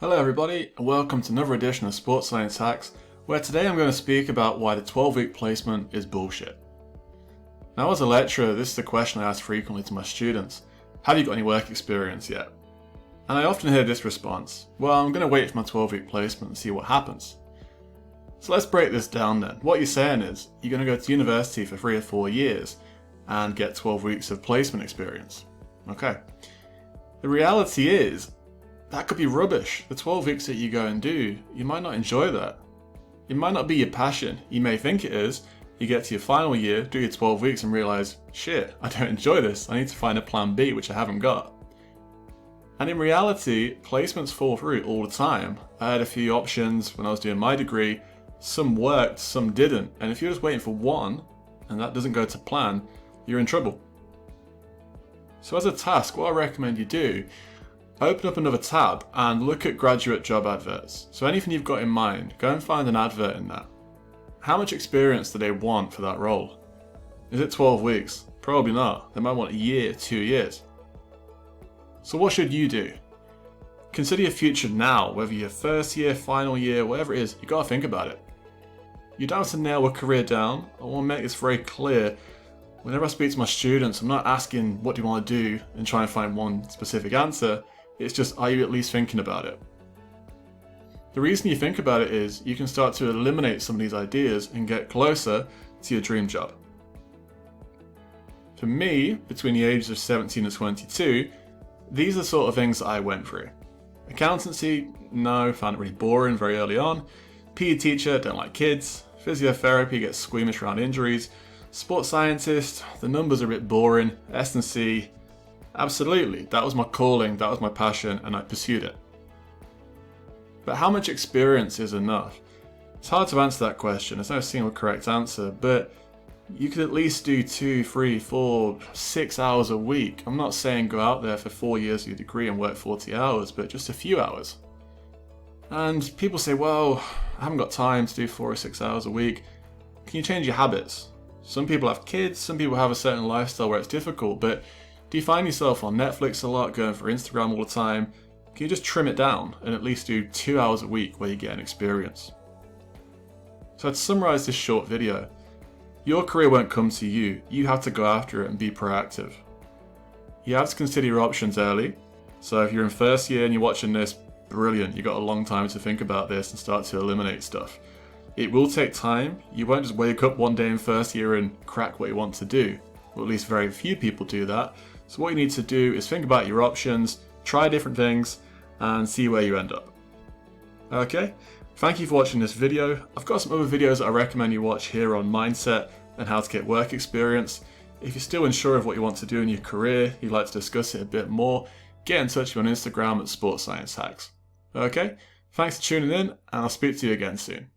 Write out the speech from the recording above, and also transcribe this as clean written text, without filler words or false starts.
Hello everybody, and welcome to another edition of Sports Science Hacks, where today I'm going to speak about why the 12-week placement is bullshit. Now as a lecturer, this is a question I ask frequently to my students: have you got any work experience yet? And I often hear this response: well, I'm going to wait for my 12-week placement and see what happens. So let's break this down then. What you're saying is, you're going to go to university for 3 or 4 years and get 12 weeks of placement experience. Okay. The reality is, that could be rubbish. The 12 weeks that you go and do, you might not enjoy that. It might not be your passion. You may think it is. You get to your final year, do your 12 weeks and realise, shit, I don't enjoy this. I need to find a plan B, which I haven't got. And in reality, placements fall through all the time. I had a few options when I was doing my degree. Some worked, some didn't. And if you're just waiting for one, and that doesn't go to plan, you're in trouble. So as a task, what I recommend you do, open up another tab and look at graduate job adverts. So anything you've got in mind, go and find an advert in that. How much experience do they want for that role? Is it 12 weeks? Probably not. They might want a year, 2 years. So what should you do? Consider your future now, whether you're first year, final year, whatever it is, you gotta think about it. You don't have to nail a career down. I want to make this very clear. Whenever I speak to my students, I'm not asking what do you want to do and try and find one specific answer. It's just, are you at least thinking about it? The reason you think about it is you can start to eliminate some of these ideas and get closer to your dream job. For me, between the ages of 17 and 22, these are the sort of things that I went through. Accountancy, no, found it really boring very early on. PE teacher, don't like kids. Physiotherapy, gets squeamish around injuries. Sports scientist, the numbers are a bit boring. S&C, absolutely, that was my calling, that was my passion, and I pursued it. But how much experience is enough? It's hard to answer that question, there's no single correct answer, but you could at least do 2, 3, 4, 6 hours a week. I'm not saying go out there for 4 years of your degree and work 40 hours, but just a few hours. And people say, well, I haven't got time to do 4 or 6 hours a week. Can you change your habits? Some people have kids, some people have a certain lifestyle where it's difficult, but do you find yourself on Netflix a lot, going for Instagram all the time? Can you just trim it down and at least do 2 hours a week where you get an experience? So to summarise this short video, your career won't come to you, you have to go after it and be proactive. You have to consider your options early, so if you're in first year and you're watching this, brilliant, you've got a long time to think about this and start to eliminate stuff. It will take time, you won't just wake up one day in first year and crack what you want to do. Well, at least very few people do that. So what you need to do is think about your options, try different things, and see where you end up. Okay, thank you for watching this video. I've got some other videos that I recommend you watch here on mindset and how to get work experience. If you're still unsure of what you want to do in your career, you'd like to discuss it a bit more, get in touch with me on Instagram at Sports Science Hacks. Okay, thanks for tuning in, and I'll speak to you again soon.